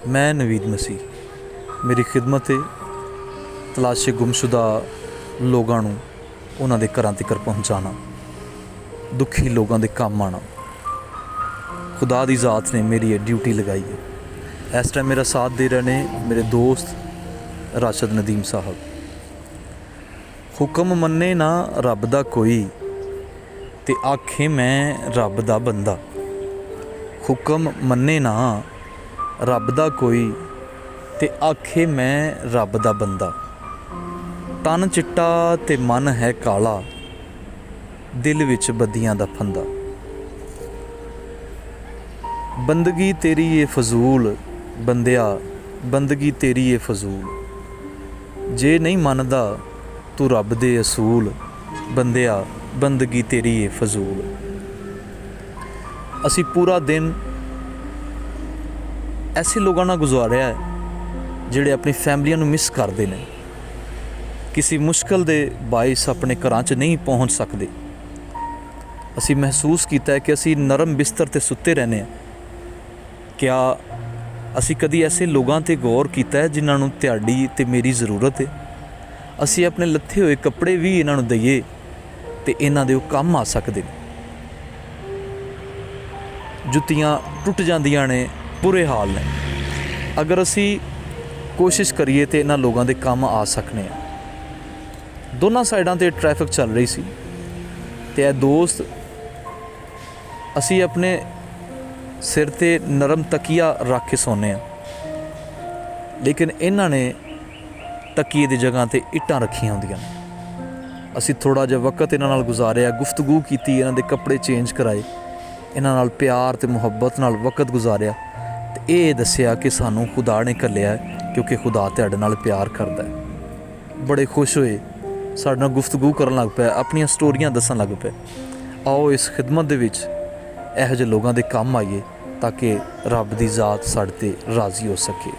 मैं नवीद मसीह मेरी खिदमत है तलाशे गुमशुदा लोगों नूं उन्हां दे घरां तक पहुँचाना, दुखी लोगों के काम आना। खुदा दी ज़ात ने मेरी ये ड्यूटी लगाई है। इस टाइम मेरा साथ दे रहे ने मेरे दोस्त राशिद नदीम साहब। हुक्म मन्ने ना रब दा कोई ते आखे मैं रब दा बंदा। हुक्म मन्ने ना रब दा कोई ते आखे मैं रब दा बंदा। तन चिट्टा ते मन है काला, दिल विच बदियां दा फंदा। बंदगी तेरी ये फजूल बंदिया, बंदगी तेरी ये फजूल। जे नहीं मनदा तू रब दे असूल, बंदिया बंदगी तेरी ये फजूल। असी पूरा दिन ऐसे लोगों नाल गुजारिया है जिहड़े अपनी फैमिलियां नूं मिस करते हैं, किसी मुश्किल दे बाइस अपने घरां च नहीं पहुँच सकते। असी महसूस किया है कि असी नरम बिस्तर ते सुते रहने हैं। क्या असी कदी ऐसे लोगों ते गौर किया है जिन्हां नूं तुहाडी ते मेरी ज़रूरत है? असी अपने लत्थे हुए कपड़े भी इन्हां नूं दईए ते इन्हां दे काम आ सकते। जुत्तियां टुट जांदियां ने, बुरे हाल ने। अगर असी कोशिश करिए तो इन्हां लोगों के काम आ सकने। दोनों साइडों ते ट्रैफिक चल रही सी ते ए दोस्त असी अपने सिर ते नरम तकिया रख के सोने, लेकिन इन्हां ने तकिए की जगह ते इट्टां रखियां होंदियां। असी थोड़ा जिहा वक्त इन्हां नाल गुजारिया, गुफ्तगू की, इन्हां दे कपड़े चेंज कराए, इन्हां नाल प्यार ते मुहब्बत नाल वक्त गुजारिया ते ये दस्सिया कि सानू खुदा ने घल्लिया है क्योंकि खुदा तुहाडे नाल प्यार करदा है। बड़े खुश होए, साडे नाल गुफ्तगू करन लग पे, अपनियां स्टोरियां दस्सण लग पे। आओ इस खिदमत दे विच इहो ਜਿਹੇ लोगों के काम आइए ताकि रब दी ज़ात साडे ते राज़ी हो सके।